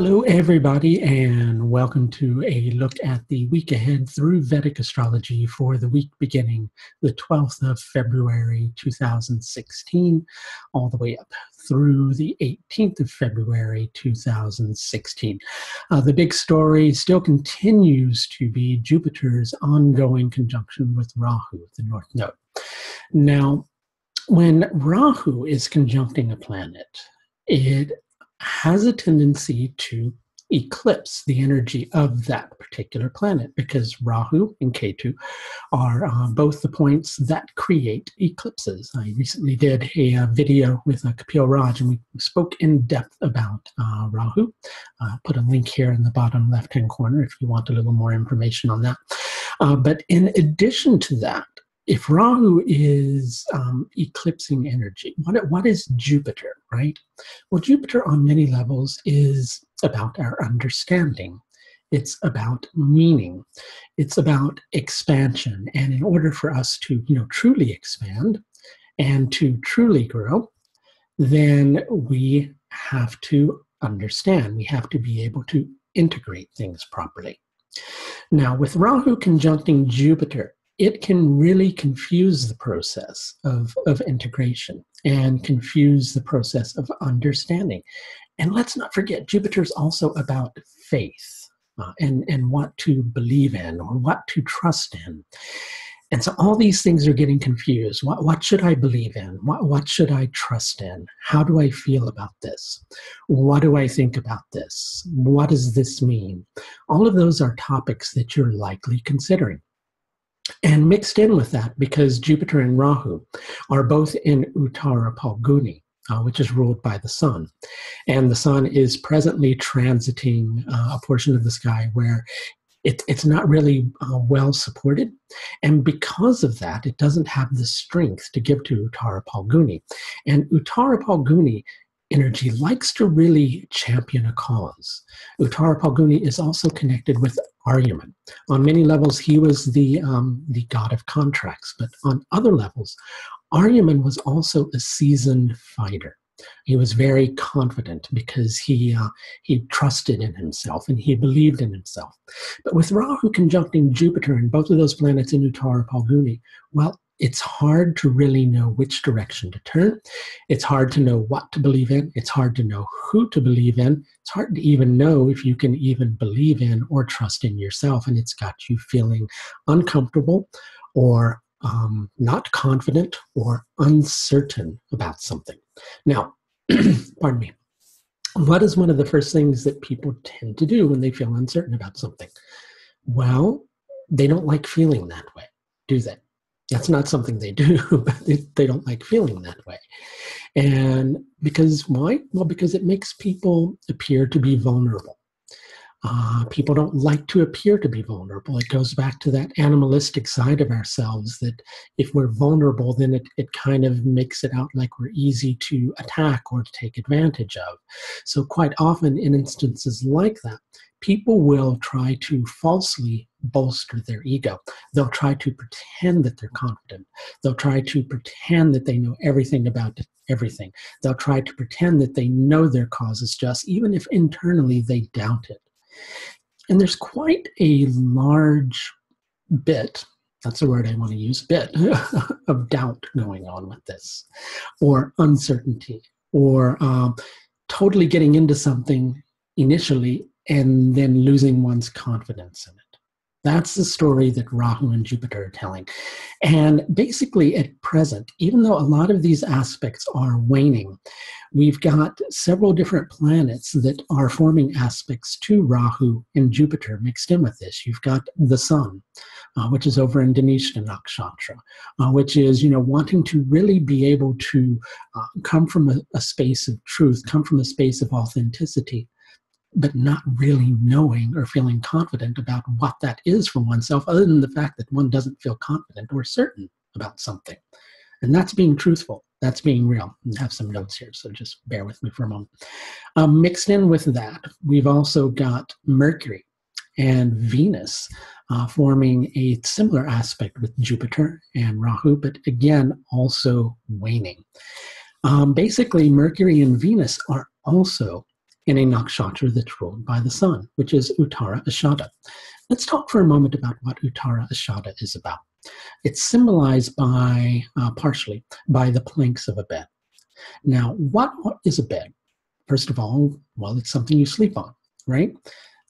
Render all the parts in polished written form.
Hello, everybody, and welcome to a look at the week ahead through Vedic astrology for the week beginning the 12th of February 2016, all the way up through the 18th of February 2016. The big story still continues to be Jupiter's ongoing conjunction with Rahu, the North Node. Now, when Rahu is conjuncting a planet, it has a tendency to eclipse the energy of that particular planet because Rahu and Ketu are both the points that create eclipses. I recently did a video with Kapil Raj and we spoke in depth about Rahu. Put a link here in the bottom left-hand corner if you want a little more information on that. But in addition to that, if Rahu is eclipsing energy, what is Jupiter, right? Well, Jupiter on many levels is about our understanding. It's about meaning. It's about expansion. And in order for us to, truly expand and to truly grow, then we have to understand. We have to be able to integrate things properly. Now, with Rahu conjuncting Jupiter, it can really confuse the process of integration and confuse the process of understanding. And let's not forget, Jupiter is also about faith and what to believe in or what to trust in. And so all these things are getting confused. What should I believe in? What should I trust in? How do I feel about this? What do I think about this? What does this mean? All of those are topics that you're likely considering. And mixed in with that, because Jupiter and Rahu are both in Uttara Phalguni, which is ruled by the sun. And the sun is presently transiting a portion of the sky where it's not really well supported. And because of that, it doesn't have the strength to give to Uttara Phalguni. And Uttara Phalguni energy likes to really champion a cause. Uttara Phalguni is also connected with Aryaman. On many levels, he was the god of contracts, but on other levels, Aryaman was also a seasoned fighter. He was very confident because he trusted in himself and he believed in himself. But with Rahu conjuncting Jupiter and both of those planets in Uttara Phalguni, well, it's hard to really know which direction to turn. It's hard to know what to believe in. It's hard to know who to believe in. It's hard to even know if you can even believe in or trust in yourself. And it's got you feeling uncomfortable or not confident or uncertain about something. Now, pardon me. What is one of the first things that people tend to do when they feel uncertain about something? Well, they don't like feeling that way, do they? That's not something they do, but they don't like feeling that way. And because why? Well, because it makes people appear to be vulnerable. People don't like to appear to be vulnerable. It goes back to that animalistic side of ourselves that if we're vulnerable, then it kind of makes it out like we're easy to attack or to take advantage of. So quite often in instances like that, people will try to falsely bolster their ego. They'll try to pretend that they're confident. They'll try to pretend that they know everything about everything. They'll try to pretend that they know their cause is just, even if internally they doubt it. And there's quite a large bit, that's the word I want to use, bit of doubt going on with this, or uncertainty, or totally getting into something initially and then losing one's confidence in it. That's the story that Rahu and Jupiter are telling. And basically at present, even though a lot of these aspects are waning, we've got several different planets that are forming aspects to Rahu and Jupiter mixed in with this. You've got the sun, which is over in Dhanishta Nakshatra, which is, wanting to really be able to come from a space of truth, come from a space of authenticity, but not really knowing or feeling confident about what that is for oneself, other than the fact that one doesn't feel confident or certain about something. And that's being truthful. That's being real. I have some notes here, so just bear with me for a moment. Mixed in with that, we've also got Mercury and Venus forming a similar aspect with Jupiter and Rahu, but again, also waning. Basically, Mercury and Venus are also in a nakshatra that's ruled by the sun, which is Uttara Ashadha. Let's talk for a moment about what Uttara Ashadha is about. It's symbolized by, partially, by the planks of a bed. Now, what is a bed? First of all, well, it's something you sleep on, right?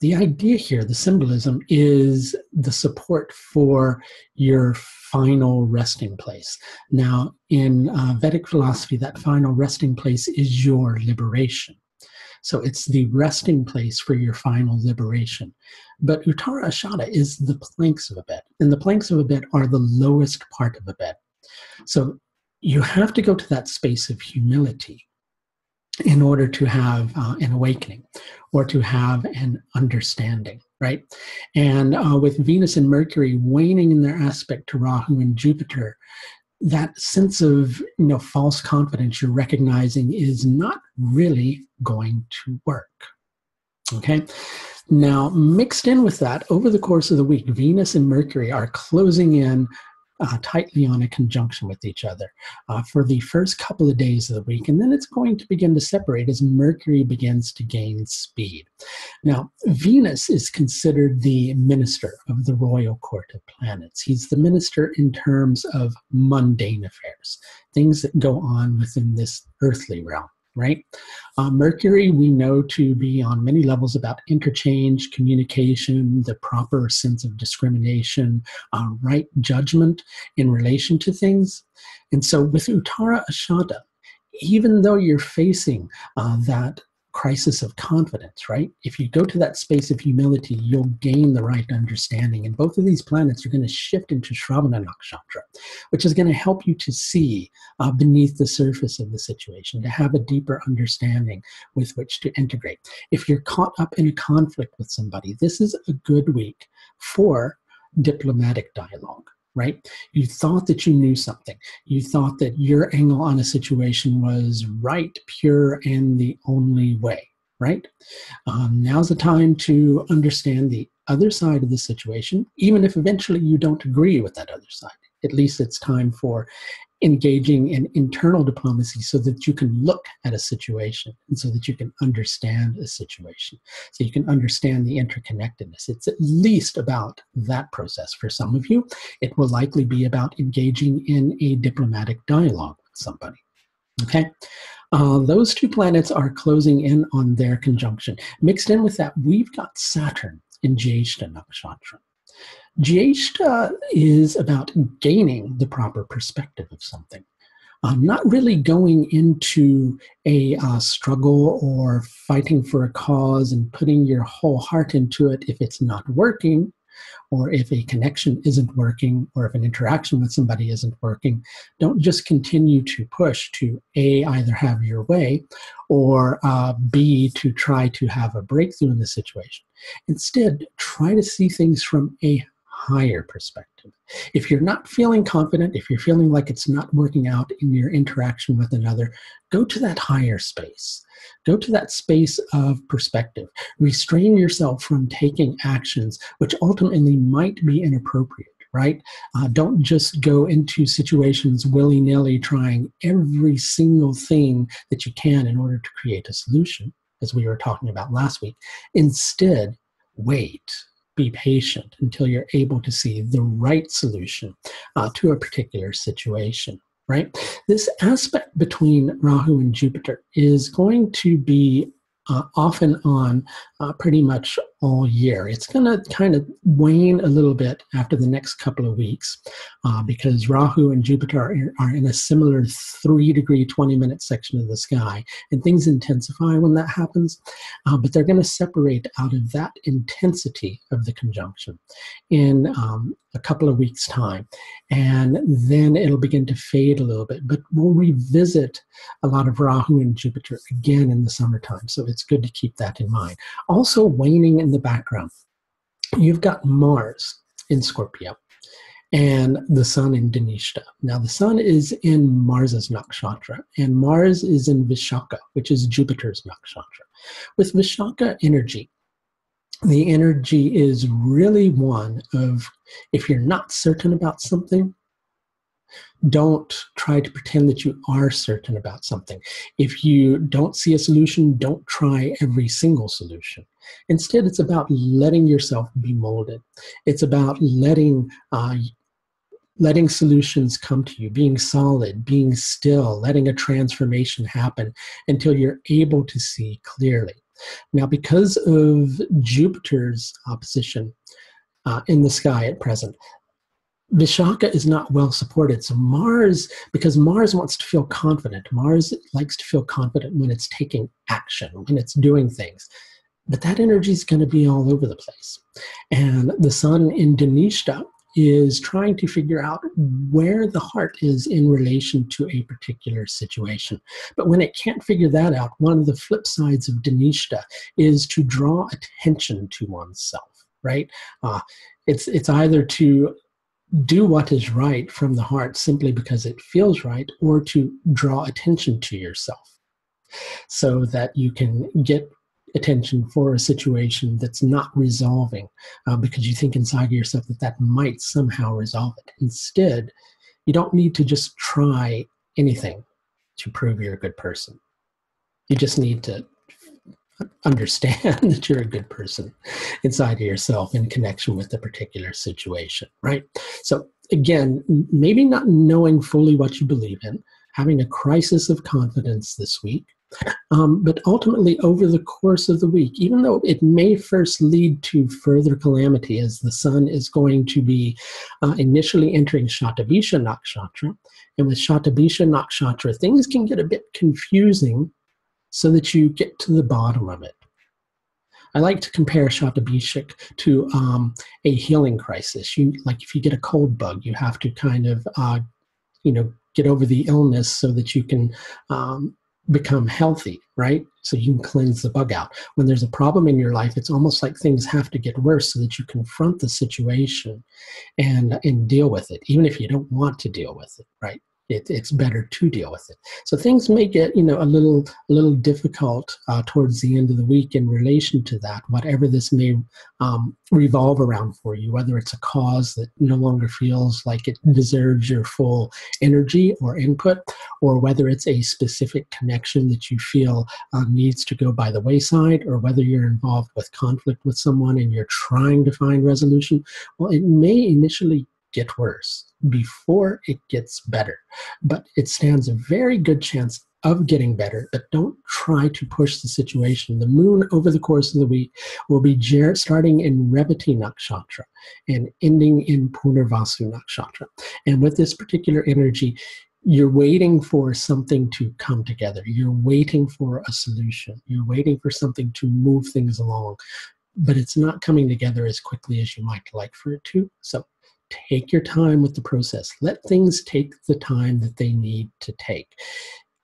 The idea here, the symbolism, is the support for your final resting place. Now, in Vedic philosophy, that final resting place is your liberation. So it's the resting place for your final liberation. But Uttara Ashadha is the planks of a bed. And the planks of a bed are the lowest part of a bed. So you have to go to that space of humility in order to have an awakening or to have an understanding, right? And with Venus and Mercury waning in their aspect to Rahu and Jupiter, that sense of false confidence you're recognizing is not really going to work, okay? Now, mixed in with that, over the course of the week, Venus and Mercury are closing in tightly on a conjunction with each other for the first couple of days of the week, and then it's going to begin to separate as Mercury begins to gain speed. Now, Venus is considered the minister of the royal court of planets. He's the minister in terms of mundane affairs, things that go on within this earthly realm, right? Mercury, we know to be on many levels about interchange, communication, the proper sense of discrimination, right judgment in relation to things. And so with Uttara Ashadha, even though you're facing that crisis of confidence, right? If you go to that space of humility, you'll gain the right understanding. And both of these planets are going to shift into Shravana Nakshatra, which is going to help you to see beneath the surface of the situation, to have a deeper understanding with which to integrate. If you're caught up in a conflict with somebody, this is a good week for diplomatic dialogue. Right? You thought that you knew something. You thought that your angle on a situation was right, pure, and the only way, right? Now's the time to understand the other side of the situation, even if eventually you don't agree with that other side. At least it's time for engaging in internal diplomacy so that you can look at a situation and so that you can understand a situation, so you can understand the interconnectedness. It's at least about that process. For some of you, it will likely be about engaging in a diplomatic dialogue with somebody, okay? Those two planets are closing in on their conjunction. Mixed in with that, we've got Saturn in Jyeshta Nakshatra. Jyeshta is about gaining the proper perspective of something, not really going into a struggle or fighting for a cause and putting your whole heart into it if it's not working, or if a connection isn't working, or if an interaction with somebody isn't working. Don't just continue to push to A, either have your way, or B, to try to have a breakthrough in the situation. Instead, try to see things from a higher perspective. If you're not feeling confident, if you're feeling like it's not working out in your interaction with another, go to that higher space. Go to that space of perspective. Restrain yourself from taking actions which ultimately might be inappropriate, right? Don't just go into situations willy-nilly trying every single thing that you can in order to create a solution, as we were talking about last week. Instead, wait. Be patient until you're able to see the right solution to a particular situation, right? This aspect between Rahu and Jupiter is going to be off and on pretty much all year. It's going to kind of wane a little bit after the next couple of weeks because Rahu and Jupiter are in a similar 3-degree, 20-minute section of the sky, and things intensify when that happens, but they're going to separate out of that intensity of the conjunction in a couple of weeks' time, and then it'll begin to fade a little bit, but we'll revisit a lot of Rahu and Jupiter again in the summertime, so it's good to keep that in mind. Also waning in the background, you've got Mars in Scorpio and the Sun in Dhanishta. Now the Sun is in Mars's nakshatra, and Mars is in Vishaka, which is Jupiter's nakshatra. With Vishaka energy, the energy is really one of, if you're not certain about something, Don't try to pretend that you are certain about something. If you don't see a solution, don't try every single solution. Instead, it's about letting yourself be molded. It's about letting solutions come to you, being solid, being still, letting a transformation happen until you're able to see clearly. Now, because of Jupiter's opposition in the sky at present, Vishaka is not well supported. So Mars, because Mars wants to feel confident, Mars likes to feel confident when it's taking action, when it's doing things. But that energy is going to be all over the place. And the sun in Dhanishta is trying to figure out where the heart is in relation to a particular situation. But when it can't figure that out, one of the flip sides of Dhanishta is to draw attention to oneself, right? It's either to do what is right from the heart simply because it feels right, or to draw attention to yourself so that you can get attention for a situation that's not resolving because you think inside of yourself that that might somehow resolve it. Instead, you don't need to just try anything to prove you're a good person. You just need to understand that you're a good person inside of yourself in connection with the particular situation, right? So again, maybe not knowing fully what you believe in, having a crisis of confidence this week, but ultimately over the course of the week, even though it may first lead to further calamity as the sun is going to be initially entering Shatabisha Nakshatra, and with Shatabisha Nakshatra, things can get a bit confusing so that you get to the bottom of it. I like to compare Shatabishik to a healing crisis. Like if you get a cold bug, you have to kind of, get over the illness so that you can become healthy, right? So you can cleanse the bug out. When there's a problem in your life, it's almost like things have to get worse so that you confront the situation and deal with it, even if you don't want to deal with it, right? It's better to deal with it. So things may get, a little difficult towards the end of the week in relation to that, whatever this may revolve around for you, whether it's a cause that no longer feels like it deserves your full energy or input, or whether it's a specific connection that you feel needs to go by the wayside, or whether you're involved with conflict with someone and you're trying to find resolution. Well, it may initially get worse before it gets better, but it stands a very good chance of getting better. But don't try to push the situation. The moon over the course of the week will be starting in Revati Nakshatra and ending in Punarvasu Nakshatra. And with this particular energy, you're waiting for something to come together. You're waiting for a solution. You're waiting for something to move things along, but it's not coming together as quickly as you might like for it to. So take your time with the process. Let things take the time that they need to take.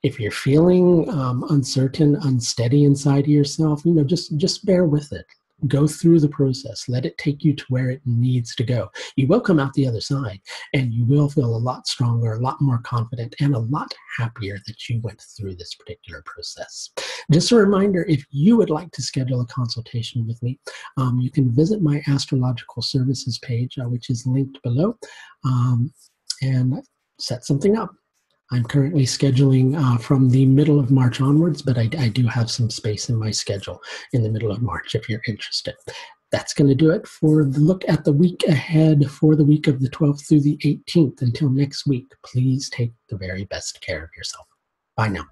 If you're feeling uncertain, unsteady inside of yourself, just bear with it. Go through the process. Let it take you to where it needs to go. You will come out the other side, and you will feel a lot stronger, a lot more confident, and a lot happier that you went through this particular process. Just a reminder, if you would like to schedule a consultation with me, you can visit my astrological services page, which is linked below, and set something up. I'm currently scheduling from the middle of March onwards, but I do have some space in my schedule in the middle of March if you're interested. That's going to do it for the look at the week ahead for the week of the 12th through the 18th. Until next week, please take the very best care of yourself. Bye now.